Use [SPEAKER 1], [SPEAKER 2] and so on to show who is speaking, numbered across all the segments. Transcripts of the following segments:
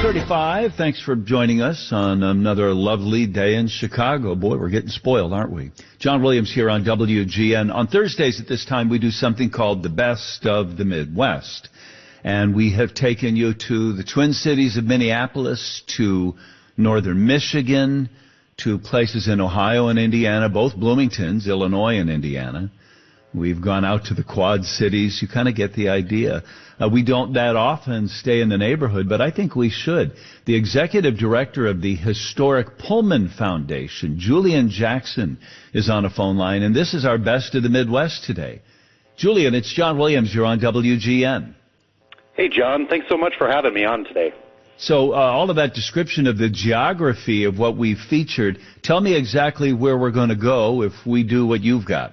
[SPEAKER 1] 6:35. Thanks for joining us on another lovely day in Chicago. Boy, we're getting spoiled, aren't we? John Williams here on WGN. On Thursdays at this time, we do something called the Best of the Midwest. And we have taken you to the Twin Cities of Minneapolis, to northern Michigan, to places in Ohio and Indiana, both Bloomingtons, Illinois and Indiana. We've gone out to the Quad Cities. You kind of get the idea. We don't that often stay in the neighborhood, but I think we should. The executive director of the Historic Pullman Foundation, Julian Jackson, is on a phone line, and this is our Best of the Midwest today. Julian, it's John Williams. You're on WGN.
[SPEAKER 2] Hey, John. Thanks so much for having me on today.
[SPEAKER 1] So all of that description of the geography of what we've featured, tell me exactly where we're going to go if we do what you've got.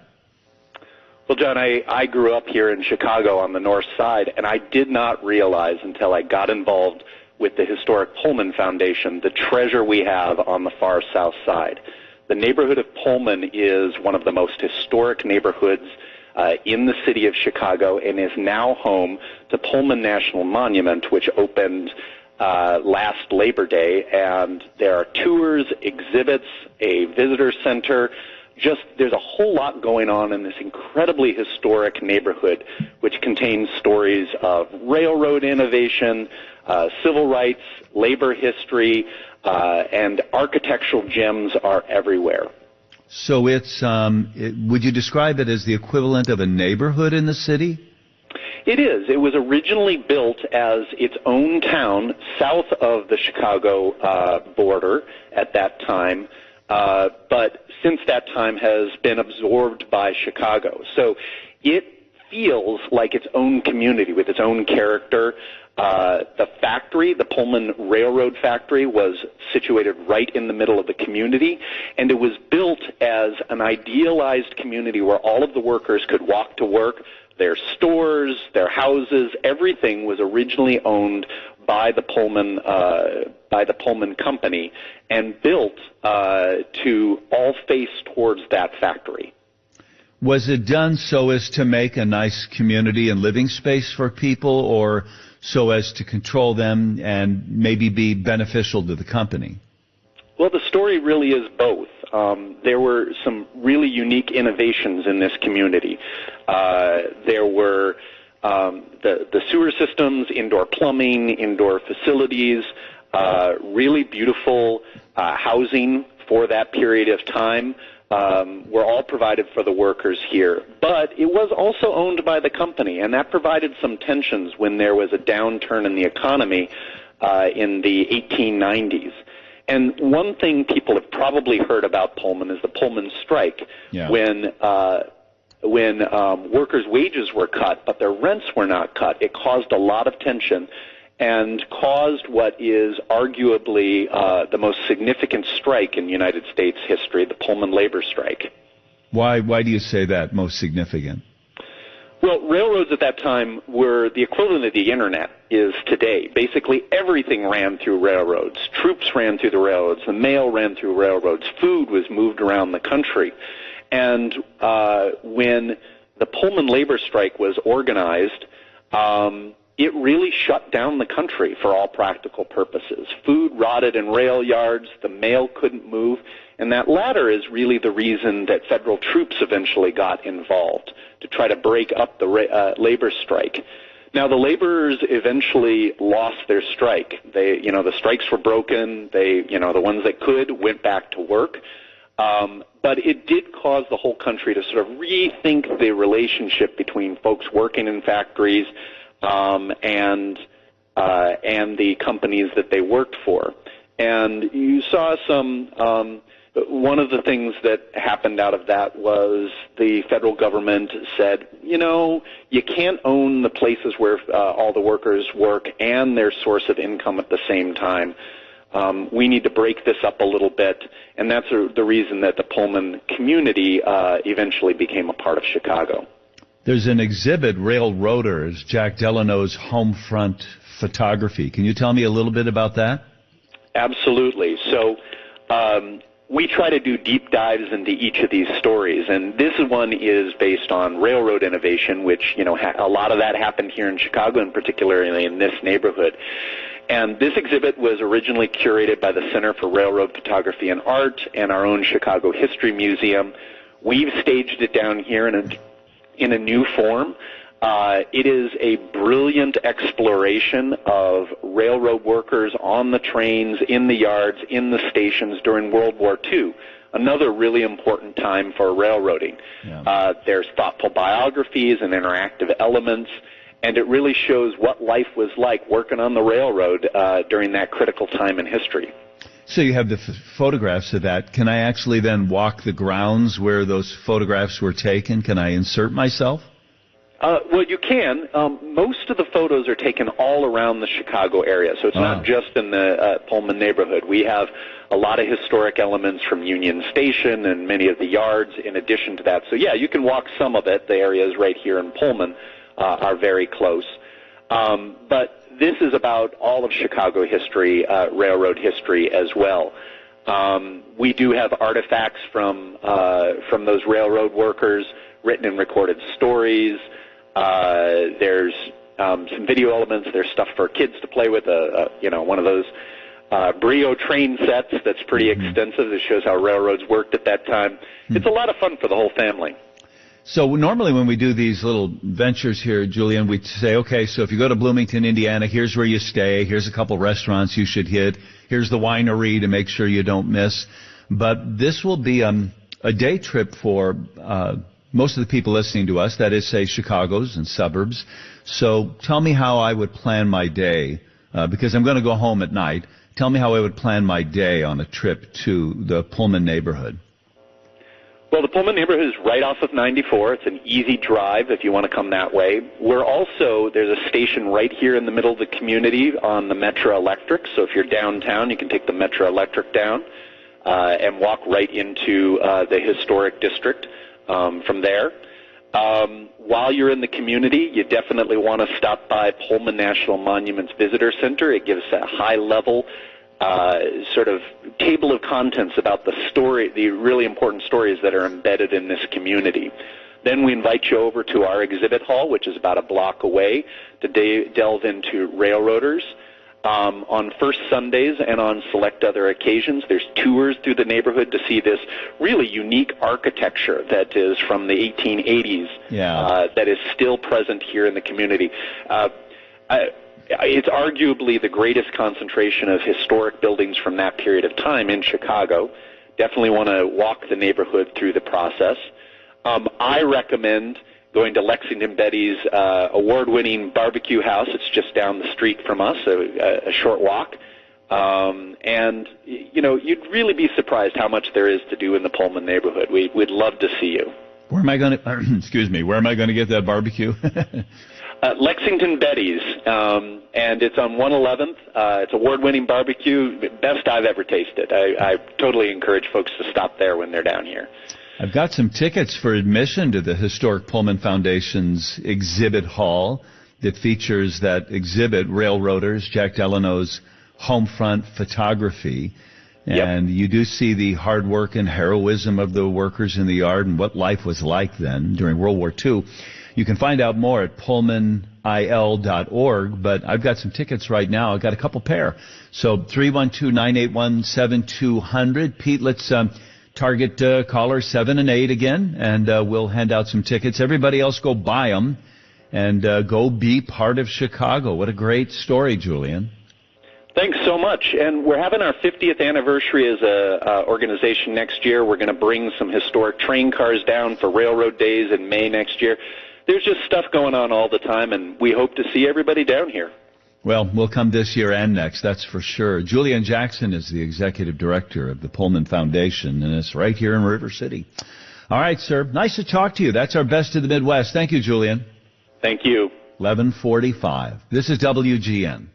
[SPEAKER 2] Well, John, I grew up here in Chicago on the north side, and I did not realize until I got involved with the Historic Pullman Foundation the treasure we have on the far south side. The neighborhood of Pullman is one of the most historic neighborhoods in the city of Chicago and is now home to Pullman National Monument, which opened last Labor Day, and there are tours, exhibits, a visitor center. There's a whole lot going on in this incredibly historic neighborhood, which contains stories of railroad innovation, civil rights, labor history, and architectural gems are everywhere.
[SPEAKER 1] So it's, would you describe it as the equivalent of a neighborhood in the city?
[SPEAKER 2] It is. It was originally built as its own town south of the Chicago border at that time. But since that time has been absorbed by Chicago. So it feels like its own community with its own character. The factory, the Pullman Railroad Factory, was situated right in the middle of the community, and it was built as an idealized community where all of the workers could walk to work. Their stores, their houses, everything was originally owned by the Pullman company and built to all face towards that factory.
[SPEAKER 1] Was it done so as to make a nice community and living space for people, or so as to control them and maybe be beneficial to the company?
[SPEAKER 2] Well, the story really is both. There were some really unique innovations in this community. There were the sewer systems, indoor plumbing, indoor facilities, really beautiful housing for that period of time were all provided for the workers here. But it was also owned by the company, and that provided some tensions when there was a downturn in the economy in the 1890s. And one thing people have probably heard about Pullman is the Pullman strike. Yeah. When workers' wages were cut, but their rents were not cut, it caused a lot of tension and caused what is arguably the most significant strike in United States history, the Pullman labor strike.
[SPEAKER 1] Why do you say that, most significant?
[SPEAKER 2] Well, railroads at that time were the equivalent of the Internet is today. Basically, everything ran through railroads. Troops ran through the railroads. The mail ran through railroads. Food was moved around the country. And when the Pullman labor strike was organized, it really shut down the country for all practical purposes. Food rotted in rail yards. The mail couldn't move. And that latter is really the reason that federal troops eventually got involved to try to break up the labor strike. Now, the laborers eventually lost their strike. The strikes were broken. The ones that could went back to work. But it did cause the whole country to sort of rethink the relationship between folks working in factories and the companies that they worked for. And you saw some. One of the things that happened out of that was the federal government said, you can't own the places where all the workers work and their source of income at the same time. We need to break this up a little bit, and that's the reason that the Pullman community eventually became a part of Chicago.
[SPEAKER 1] There's an exhibit, Railroaders, Jack Delano's home front photography. Can you tell me a little bit about that?
[SPEAKER 2] Absolutely. So we try to do deep dives into each of these stories, and this one is based on railroad innovation, which, a lot of that happened here in Chicago, and particularly in this neighborhood. And this exhibit was originally curated by the Center for Railroad Photography and Art and our own Chicago History Museum. We've staged it down here in a new form. It is a brilliant exploration of railroad workers on the trains, in the yards, in the stations during World War II. Another really important time for railroading. Yeah. There's thoughtful biographies and interactive elements, and it really shows what life was like working on the railroad during that critical time in history.
[SPEAKER 1] So you have the photographs of that. Can I actually then walk the grounds where those photographs were taken? Can I insert myself?
[SPEAKER 2] Well, you can. Most of the photos are taken all around the Chicago area, so it's not just in the Pullman neighborhood. We have a lot of historic elements from Union Station and many of the yards in addition to that. So, yeah, you can walk some of it. The areas right here in Pullman are very close. But this is about all of Chicago history, railroad history as well. We do have artifacts from those railroad workers, written and recorded stories. There's some video elements. There's stuff for kids to play with. One of those Brio train sets that's pretty extensive. That shows how railroads worked at that time. It's a lot of fun for the whole family.
[SPEAKER 1] So normally when we do these little ventures here, Julian, we say, okay, so if you go to Bloomington, Indiana, here's where you stay. Here's a couple restaurants you should hit. Here's the winery to make sure you don't miss. But this will be a day trip for most of the people listening to us, that is, say, Chicago's and suburbs. So tell me how I would plan my day, because I'm going to go home at night. Tell me how I would plan my day on a trip to the Pullman neighborhood.
[SPEAKER 2] Well, the Pullman neighborhood is right off of 94. It's an easy drive if you want to come that way. There's a station right here in the middle of the community on the Metro Electric. So if you're downtown, you can take the Metro Electric down and walk right into the historic district from there. While you're in the community, you definitely want to stop by Pullman National Monument's Visitor Center. It gives a high-level sort of table of contents about the really important stories that are embedded in this community. Then we invite you over to our exhibit hall, which is about a block away, to delve into railroaders. On first Sundays and on select other occasions, there's tours through the neighborhood to see this really unique architecture that is from the 1880s that is still present here in the community. It's arguably the greatest concentration of historic buildings from that period of time in Chicago. Definitely want to walk the neighborhood through the process. I recommend going to Lexington Betty's award-winning barbecue house. It's just down the street from us, a short walk. And, you'd really be surprised how much there is to do in the Pullman neighborhood. We'd love to see you.
[SPEAKER 1] Where am I going to, where am I going to get that barbecue?
[SPEAKER 2] Lexington Betty's, and it's on 111th. It's award-winning barbecue, best I've ever tasted. I totally encourage folks to stop there when they're down here.
[SPEAKER 1] I've got some tickets for admission to the Historic Pullman Foundation's exhibit hall that features that exhibit, Railroaders, Jack Delano's Homefront Photography. And you do see the hard work and heroism of the workers in the yard and what life was like then during World War II. You can find out more at pullmanil.org, but I've got some tickets right now. I've got a couple pair. So 312-981-7200. Pete, let's target caller 7 and 8 again, and we'll hand out some tickets. Everybody else go buy them and go be part of Chicago. What a great story, Julian.
[SPEAKER 2] Thanks so much. And we're having our 50th anniversary as a organization next year. We're going to bring some historic train cars down for Railroad Days in May next year. There's just stuff going on all the time, and we hope to see everybody down here.
[SPEAKER 1] Well, we'll come this year and next, that's for sure. Julian Jackson is the executive director of the Pullman Foundation, and it's right here in River City. All right, sir. Nice to talk to you. That's our Best of the Midwest. Thank you, Julian.
[SPEAKER 2] Thank you.
[SPEAKER 1] 11:45. This is WGN.